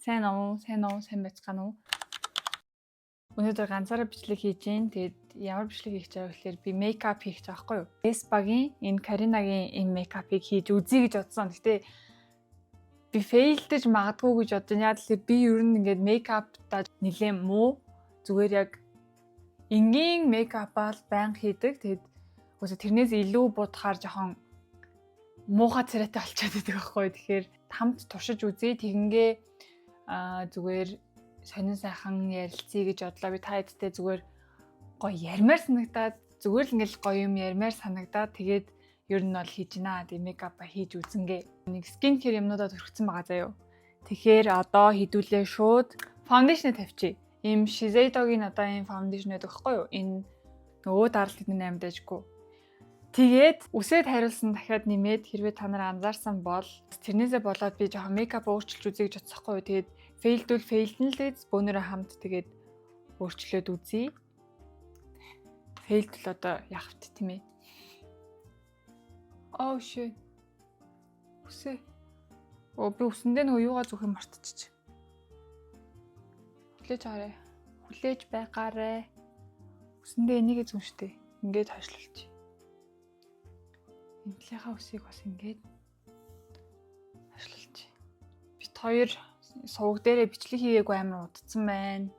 Сайн байцгаана уу? Өнөөдөр ганцаараа бичлэг хийж гин. Тэгээд ямар бичлэг хийж байгаа вэ гэхээр би мейкап хийх гэж байгаа байхгүй юу? Эспагийн энэ Каринагийн энэ мейкапыг хийж үзье гэж бодсон. Гэтэ би фейлдэж магадгүй гэж бодож байна. Яг л би ер нь ингээд мейкаптаа нэлээд муу. Зүгээр яг энгийн мейкапаа л байнга хийдэг. Тэгээд үгүй тэрнээс илүү будахаар жоохон муухай царайтай болчиход байдаг байхгүй юу? Тэгэхээр хамт туршиж үзье. Тэгингээ зүгээр сонин сайхан ярилцъя гэж бодлоо. Би та хэдтэй зүгээр гоё ярмаар санагдаад зүгээр л ингээл гоё юм ярмаар санагдаад тэгээд ер нь бол хийж гинэ. Тэгээ мейкапа хийж үзэнгээ. Нэг скин кэр юмнуудад хүргэсэн байгаа заяо. Тэгэхээр одоо хідүүлээ шууд фаундейшн тавьчих. Ийм Shiseido-гийн одоо ийм фаундейшн байдаг байхгүй юу? Энэ нөгөө даралт эдний 8 дайжгүй. Тэгээд үсээд хариулсан дахиад нэмээд хэрвээ та нар анзаарсан бол тэрнээсээ болоод би жоохон мейкап өөрчилж үзье гэж бодсохгүй юу. Тэгээд фейлдэн л дээ бөөнөрөө хамт тэгээд өөрчлөөд үзье. Фейлдэл одоо яах вэ тийм ээ. Oh shit. Үсээ. Би үсэндээ нөгөө юугаа зүөх юм мартчих. Хүлээж байгаарэ. Үсэндээ энийг зүүн штэ. Ингээд хойшлуулчих. Энтлийнхаа үсийг бас ингээд хойшлуулчих. Бит хоёр сувг дээрээ бичлэг хийгээгүй амар удцсан байна.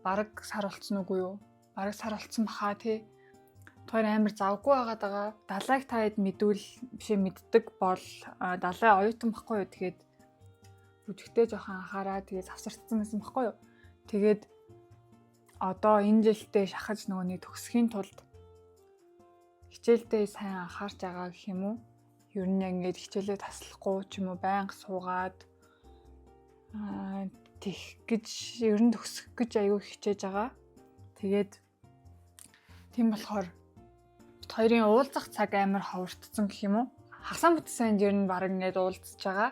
Бараг сар болцсон үгүй юу? Бараг сар болцсон баха тий. Тэр амар завгүй байгаад байгаа. Далайг та хэд мэддэг бол далай оюутан байхгүй юу? Тэгээд бүжигтэй жоохон анхаараа тэгээд завсарцсан байсан байхгүй юу? Тэгээд одоо энэ жилдээ шахаж нөгөө нэг төгсөхийн тулд хичээлдээ сайн анхаарч байгаа гэх юм уу? Ер нь ингээд хичээлээ таслахгүй ч юм уу байнга суугаад тех гэж ер нь төгсөх гэж аягүй хичээж байгаа. Тэгээд тийм болохоор хоёрын уулзах цаг амар ховортцсон гэх юм уу? Хагасаа бүтсэнд ер нь баг ингээд уулзж байгаа.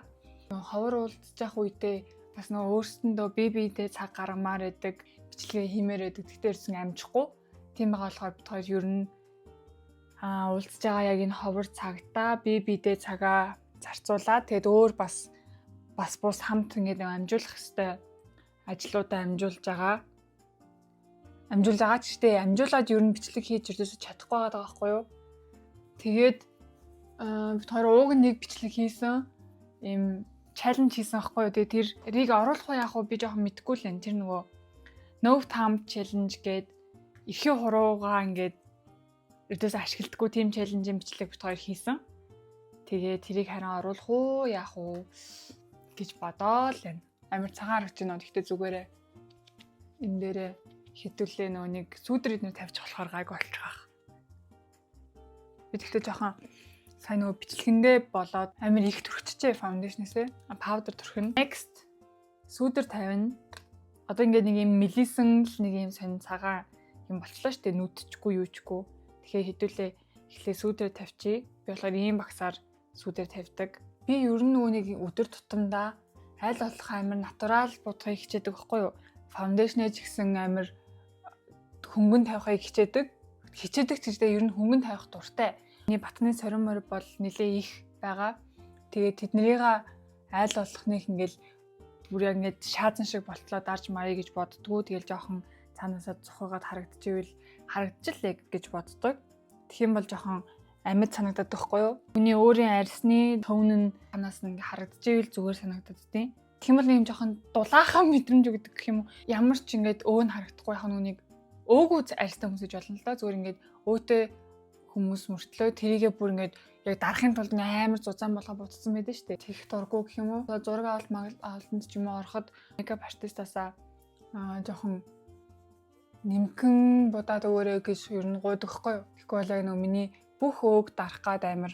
Ховор уулзж явах үедээ бас нөгөө өөрсөндөө биедээ цаг гаргамаар байдаг, бичлэгээ хиймээр байдаг. Тэгтээ ирсэн амжихгүй. Тийм байгаа болохоор бид хоёр ер нь уулзж байгаа яг энэ ховор цагтаа биедээ цагаа зарцуулаад тэгээд өөр бас бус хамт ингээд амжуулах хэвээр ажлуудаа амжуулж байгаа ч гэдэг. Амжуулаад ер нь бичлэг хийж ирдээс чадахгүй байгаа байхгүй юу? Тэгээд бид хоёр ууг нэг бичлэг хийсэн. Ийм чаленж хийсэн байхгүй юу? Тэгээд тэрийг оруулах уу яах вэ? Би жоохон мэдэхгүй л байна. Тэр нөгөө no thumb challenge гээд эрхийн хуруугаа ингээд эрдээс ашигладаггүй тийм чаленжийн бичлэг бид хоёр хийсэн. Тэгээд тэрийг харин оруулах уу яах уу гэж бодоол байна. Амар цагаан харагч байна. Гэхдээ зүгээрээ энэ дээрээ хитүүлээ нөгөө нэг сүүдрийг нэр тавьчих болохоор гайг болчих واخ. Би тэгтээ жоохон сайн нөгөө бичлэгэндээ болоод амар их төрчихжээ фаундейшнээсээ. Паудер төрхөн. Next сүүдэр тавина. Одоо ингээд нэг юм мэлисэн л нэг юм сонь цагаан юм болчлоо штэ, нүдчихгүй юучгүй. Тэгэхээр хитүүлээ эхлээ сүүдрээ тавьчих. Би болохоор ийм багсаар сүүдрээ тавьдаг. Би ер нь нөгөө нэг өдөр тутамдаа аль болох амар натурал будахыг хичээдэг байхгүй юу? Фаундейшнээ ч гэсэн амар хөнгөн тавихыг хичээдэг. Хичээдэг ч гэдэг ер нь хөнгөн тавих дуртай. Миний батны сорин морь бол нэлээ их байгаа. Тэгээд тэднэрийг аль болох нэг ингээл бүр яг ингээд шаазан шиг болтлоо дарж маръя гэж боддгоо. Тэгэл жоохон цаанаасаа зохиогаад харагдчихвэл харагдчихлээ гэж боддог. Тэгэх юм бол жоохон амьд санагдаад байхгүй юу? Хүний өөрийн арьсны төвн нь танаас нь ингээ харагдчихвэл зүгээр санагдаад тийм. Тэгэх юм бол юм жоохон дулаахан мэдрэмж өгдөг гэх юм уу? Ямар ч ингээд өөг нь харагдахгүй яхаа нүунийг өөгүй арьстай хүмүүсэж болно л да. Зүгээр ингээд өөтэй хүмүүс мөртлөө тэрийгээ бүр ингээд яг дарахын тулд амар зузаан болгоо бутцсан байдаг шүү дээ. Тэгэх дурггүй гэх юм уу? Зураг авалтанд ч юм уу ороход мейкап артистаасаа жоохон нэмхэн будаад өгөөрэй гэж ер нь гуйдаг хгүй юу? Тэгэхгүй бол яг миний бүх өөг дарах гад амар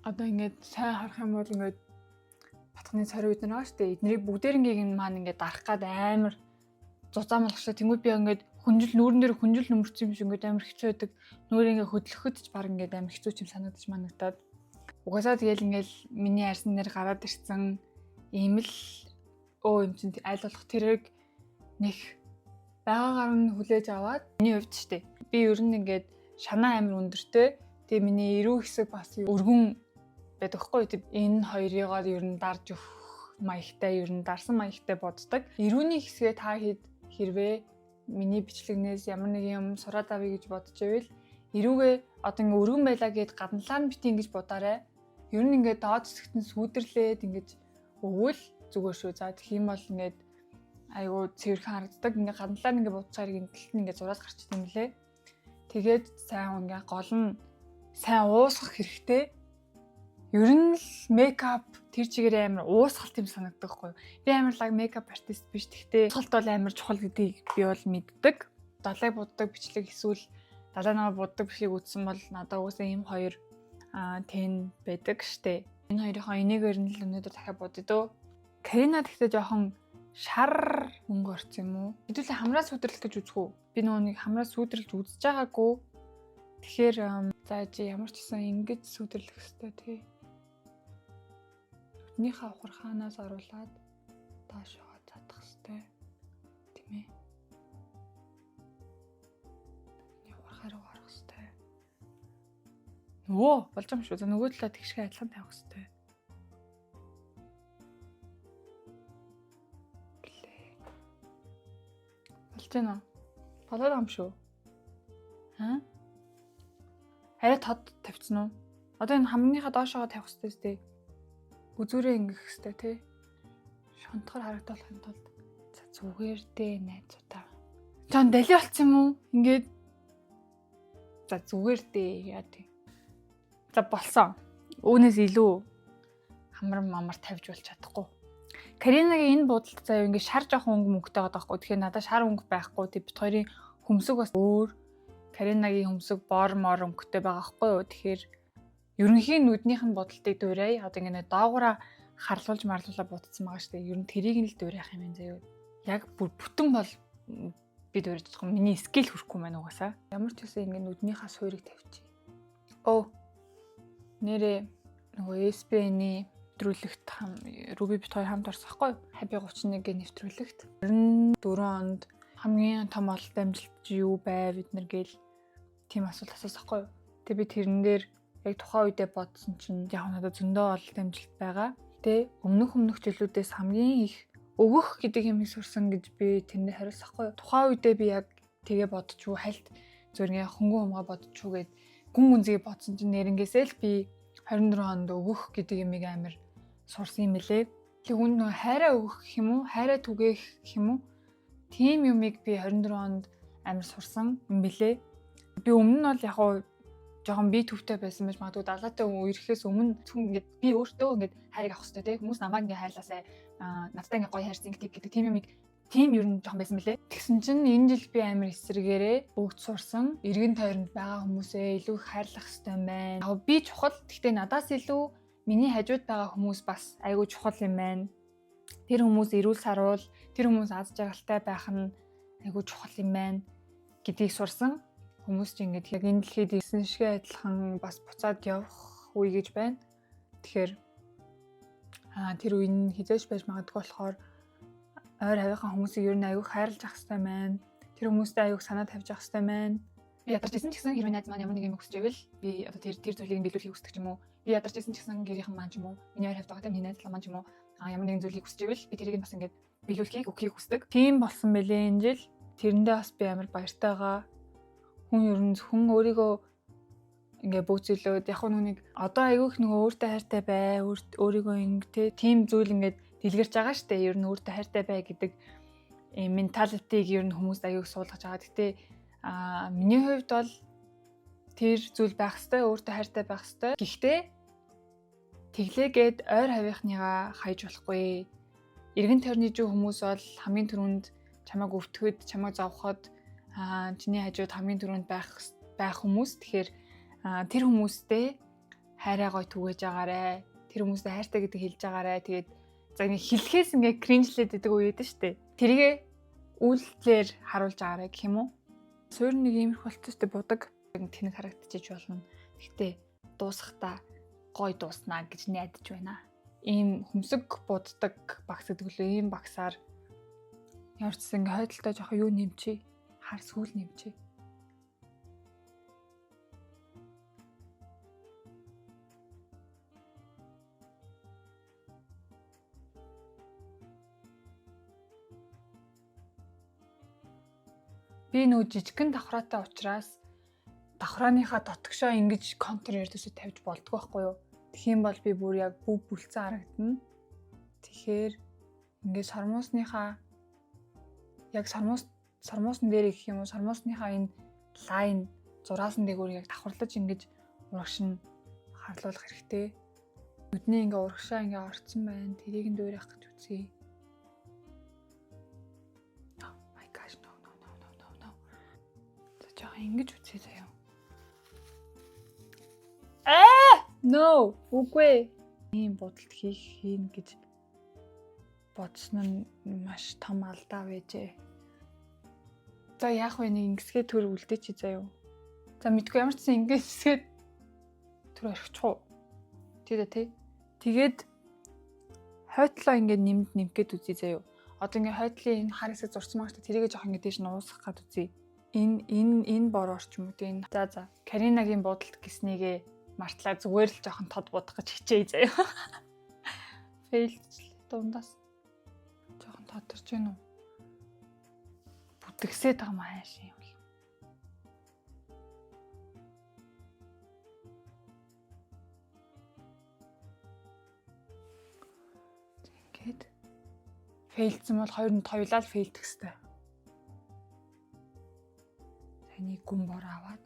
одоо ингээд сайн харах юм бол ингээд батхны цори үед нэраа штэ эднийг бүгдээрнгийг маань ингээд дарах гад амар зузаан болгочлаа. Тэнгүүд би ингээд нүүрэн дээр хүнжил нөмөрсөн юм шиг ингээд амар хэцүү байдаг. Нүүр ингээд хөдлөхөд ч баг ингээд амар хэцүү юм санагдаж манагдаад. Угаасаа тэгэл ингээд миний арьсан дээр гараад ирсэн ийм л юм чинь аль болох тэрийг нэг байгаагаар нь хүлээж аваад миний хувьд штэ. Би ер нь ингээд шанаа амар өндөртэй. Тэгээ миний эрүү хэсэг бас өргөн байдаг хгүй. Энэ хоёрыгоо ер нь дарж өгөх маягтай, ер нь дарсан маягтай боддог. Ирүүний хэсгээ та хэрвээ миний бичлэгнээс ямар нэг юм сураад авъя гэж бодож байвал эрүүгээ одоо ингээ өргөн байлаа гэд гадналаа нь бити ингэж бодоорой. Ер нь ингээ доод хэсэгт нь сүйдэрлээд ингэж өгвөл зүгээр шүү. За тэгэх юм бол ингээд айгу цэвэрхэн харагддаг. Ингээ гадналаа нь ингээ бодцоор гинтэлт нь ингээ зураас гарчдаг юм лээ. Тэгээд сайн ингээ гол нь сайн уусгах хэрэгтэй. Ер нь л мейкап тэр чигээр амар уусгалт юм санагддаг хгүй. Би амар лаг мейкап артист биш. Гэхдээ уусгалт бол амар чухал гэдгийг би бол мэддэг. Далай буддаг бичлэг эсвэл далай намаа буддаг бичлэг үзсэн бол надад уусаа ийм хоёр тэн байдаг штэ. Энэ хоёрынхоо энийгээр нь л өнөөдөр дахиад бодъё. Карина гэхдээ жоохон шар мөнгө орсон юм уу? Хэдүүлээ хамраа сүдрэлт гэж үзэх үү? Би нөгөө нэг хамраа сүдрэлж үзэж байгаагүй. Тэгэхээр за ямар ч гэсэн ингэж сүдэрлэх хэрэгтэй тий. Нүднийхээ ухархаанаас оруулаад доошоо задах хэрэгтэй. Тийм ээ. Нүдний ухархаа руу орох хэрэгтэй. Нөгөө болж юм шүү. За нөгөө талаа тэгшгээ адилхан тавих хэрэгтэй. Болж байна уу? Болоод юм шүү. Арай тод тавьчихсан уу? Одоо энэ хамныхаа доошоо тавих хэрэгтэй. Үзүүрээ ингэх хэрэгтэй тий. Шонтохоор харагдуулахын тулд за зүгээр дээ найзуудаа. Чон дали болцсон юм уу? Ингээд за зүгээр дээ яа тий. За болсон. Үүнээс илүү хамар тавьж болж чадахгүй. Каринагийн энэ буудалд заяа ингээд шар жоохон өнгө мөнгөтэй байгаа байхгүй. Тэгэхээр надад шар өнгө байхгүй. Тэг бит хоёрын хөмсөг бас өөр. Каринагийн хөмсөг бор мор өнгөтэй байгаа байхгүй юу. Тэгэхээр ерөнхийн нүднийх нь бодолтыг дуурай. Одоо ингэ доогуура харлуулж марлуулаа бутцсан байгаа шүү дээ. Ер нь тэрийг нь л дуурайх юм байна заяа. Яг бүтэн бол би дуурайж чадахгүй. Миний скил хүрхгүй маань угаасаа. Ямар ч үсэн ингэ нүднийхаа суурийг тавьчих. Нэрээ нөгөө SBN-ийн нэвтрүүлэгт Руби бит хоёр хамт орсон байхгүй юу? Happy 31-ийн нэвтрүүлэгт 94 онд хамгийн том ололт амжилт юу байв бид нар гээл тийм асуулт асуусан байхгүй юу? Тэг би тэрэн дээр яг тухайн үедээ бодсон чинь яг надад зөндөө ололт амжилт байгаа. Тэ өмнөх жилүүдээс хамгийн их өгөх гэдэг юмыг сурсан гэж би тэрнээ хариулсан байхгүй юу? Тухайн үедээ би яг тэгээ бодчихгүй хальт зөвхөн хөнгөн хумгаа бодчихгүй гэд гүн гүнзгий бодсон чинь нэрнгээсээ л би 24 онд өгөх гэдэг юмыг амар сурсан юм билээ. Тэг үн нөгөө хайраа өгөх гэх юм уу? Хайраа түгээх гэх юм уу? Тийм юмыг би 24 онд амар сурсан юм билээ. Би өмнө нь бол яг хуу жоохон би төвтэй байсан байж магадгүй 70-тай үеэрхээс өмнө ингээд би өөртөө ингээд хайрыг авах хэрэгтэй тийм хүмүүс намайг ингээд хайрлаасай надтай ингээд гоё хайрцаг гэдэг тийм юмыг тийм ер нь жоохон байсан мөлий. Тэгсэн чинь энэ жил би амар эсрэгээрээ бүгд сурсан. Эргэн тойронд байгаа хүмүүсээ илүү их хайрлах хэрэгтэй юм байна. Яг би чухал. Гэхдээ надаас илүү миний хажууд байгаа хүмүүс бас айгүй чухал юм байна. Тэр хүмүүс эрүүл саруул, тэр хүмүүс аз жаргалтай байх нь айгүй чухал юм байна гэдгийг сурсан. Хүмүүс ч ингээд яг энэ дэлхийд ирсэн шигээ адилхан бас буцаад явах үе гэж байна. Тэгэхээр тэр үе нь хизээш байж магадгүй болохоор ойр хавийнхаа хүмүүсийг ер нь аягүй хайрлаж ах хэрэгтэй байна. Тэр хүмүүстэй аягүй санаа тавьж ах хэрэгтэй байна. Би ядарч исэн ч гэсэн хэрвээ найз маань ямар нэг юм өгсөж байвал би одоо тэр зүйлийг биелүүлэхийг хүсдэг юм уу? Би ядарч исэн ч гэсэн гэрийнхэн маань ч юм уу, миний ойр хавьд байгаа тийм миний найзлаа маань ч юм уу, ямар нэгэн зүйлийг хүсэж байвал би тэрийг бас ингээд биелүүлэхийг өгөхийг хүсдэг. Тийм болсон байлээ энэ жил. Тэрэндээ бас би амар баяртай байгаа. Хүн ер нь зөвхөн өөрийгөө ингээ бөөцөлөөд яг нүг одоо айгүйх нөгөө өөртөө хайртай бай, өөрийгөө ингээ тийм зүйл ингээд дэлгэрч байгаа штэ. Ер нь өөртөө хайртай бай гэдэг менталитиг ер нь хүмүүст аяг суулгаж байгаа. Гэтэ миний хувьд бол тэр зүйл байх хэвээр өөртөө хайртай байх хэвээр. Гэхдээ тэглээгээд ойр хавийнхныгаа хайж болохгүй. Эргэн тойрны жив хүмүүс бол хамгийн түрүүнд чамайг өвтгөхөд, чамайг зовход чиний хажууд хамгийн түрүүнд байх хүмүүс. Тэгэхээр тэр хүмүүстэй хайраа гоё түгэж агаарэ. Тэр хүмүүстэй хайртай гэдэг хэлж агаарэ. Тэгээд за ингэ хэлэхээс ингээ кринжлээд байдаг үе байдаг штэ. Тэргээ үйлдэлээр харуулж агаарэ гэх юм уу? Суурь нэг иймэрхүү болтостой будаг тэнэг харагдчихж болно. Гэхдээ дуусахдаа гоё дууснаа гэж найдаж байна. Ийм хөмсөг буддаг багс гэдэг лөө ийм багсаар ямар ч ингэ хойдолтой жоохон юу нэмчээ. Хар сүүл нэмчээ. би нөө жижигхэн давхраатай учраас давхрааныхаа дотгошоо ингэж контур ердөөсөө тавьж болдгоо байхгүй юу? Тэгхийн бол би бүр яг бүв бүлцэн харагдана. Тэгэхээр ингээд сармуусныхаа яг сармуусан дээр гэх юм уу, сармуусныхаа энэ лайн зураасан дээгүүр яг давхарлаж ингэж урагш нь харлуулах хэрэгтэй. Нүдний ингээ урагшаа ингээ орцсон байна. Тэрийг нь дөөрөх гэж үзье. Oh my gosh, no. За жоо ингэж үзье заяа. No, үгүй. Ийм бодолт хийн гэж бодсон нь маш том алдаа байжээ. За яах вэ, нэг ингэсгээ төр үлдээ чи заяа. За мэдгүй ямар ч юм ингэсгээ төр орхичих уу. Тий. Тэгээд хойтлоо ингээд нэмгээд үзье заяа. Одоо ингээд хойтлын энэ хар хэсэг зурцсан байгаа шүү. Тэрийгээ жоох ингээд дээш нь уусгах гад үзье. Энэ бор орч юм уу те. За Каринагийн бодолт гэснийгээ мартлаа зүгээр л жоохон тод будах гэж хичээе заяа. Фейлчлээ дундаас. Жоохон тодорч гэнэ үү? Бүтгсээд байгаа маа шин юм. Ингээд фейлдсэн бол хоёр нь тойлоо л фейлдэх хэвээр. Таны гүн бор аваад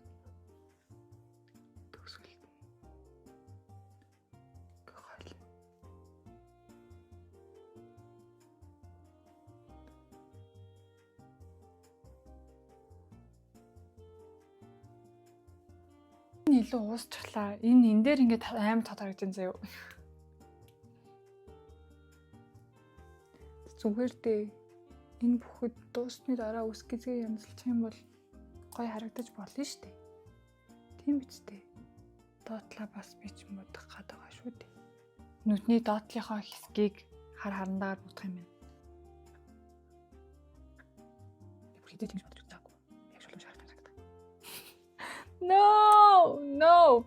илүү уусчлаа. Энэ дээр ингээд амар тод харагдсан заяа. Зүгээр дээ. Энэ бүхэд дуусны дараа үс гэзгээ янзлчих юм бол гоё харагдаж болно шүү дээ. Тийм биз дээ. Доотлаа бас би ч модох гад байгаа шүү дээ. Нүдний доотлынхоо хэсгийг харандаагаар будах юм байна. Би бүр хэдэж бодож байгаагүй. Яг шулуун шахах харагдав. No.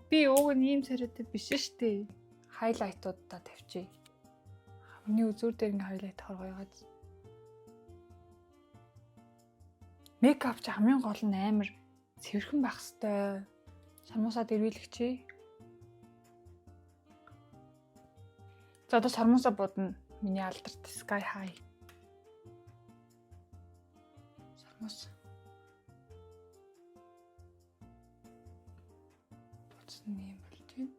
Би уг нь ийм царайтай биш шүү дээ. Хайлайтуудаа тавьчих. Миний үзүүр дээр ингээ хайлайт харгойгаад. Мейкап ч хамгийн гол нь амар цэвэрхэн байх хэвээр. Сармуусаа дэрвэлэгчээ. За одоо сармуусаа будна. Миний алдарт Sky High. Сармуус. Будсан юм болж байна.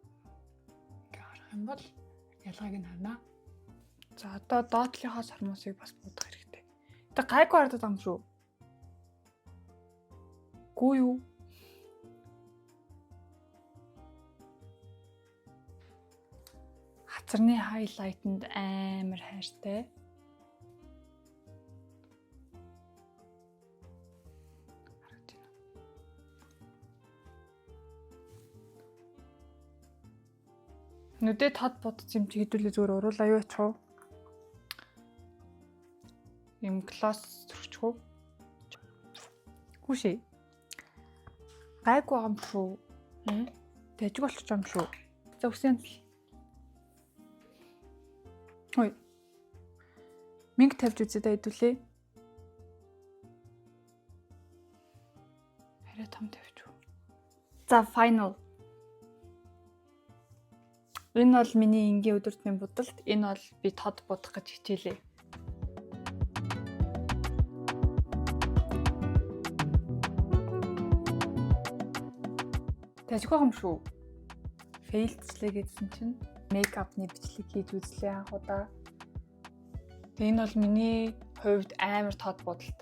Ингээ харах юм бол ялгааг нь харна. За одоо доотлынхаа сармуусыг бас будах хэрэгтэй. Тэ гайгүй харагдаад байгаа юм шүү. Гүү юу? Хацарны хайлайтанд амар хайртай. Нүдээ тод бодсон юм чи хэдүүлээ зүгээр уруулаа юу ачих вэ? Им класс төрчихөө. Хүшээ. Гайгүй юм шүү. Тэжиг болчих юм шүү. За үсэн. Ой. Минг тавьж үзээ да хэдүүлээ. Арай том тавьж. За final. Энэ бол миний энгийн өдөртний будалт. Энэ бол би тод будах гэж хичээлээ. Тэжгүй юм шүү. Фейлдчлээ гэдсэн чинь мейкапны бичлэг хийж үзлээ анхудаа. Тэгээ энэ бол миний хувьд амар тод будалт.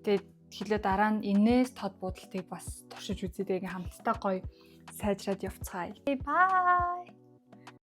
Тэгээд хэлээ дараа нь энээс тод будалтыг бас туршиж үзье. Тэгээ хамтдаа гоё сайжраад явцгаая. Bye.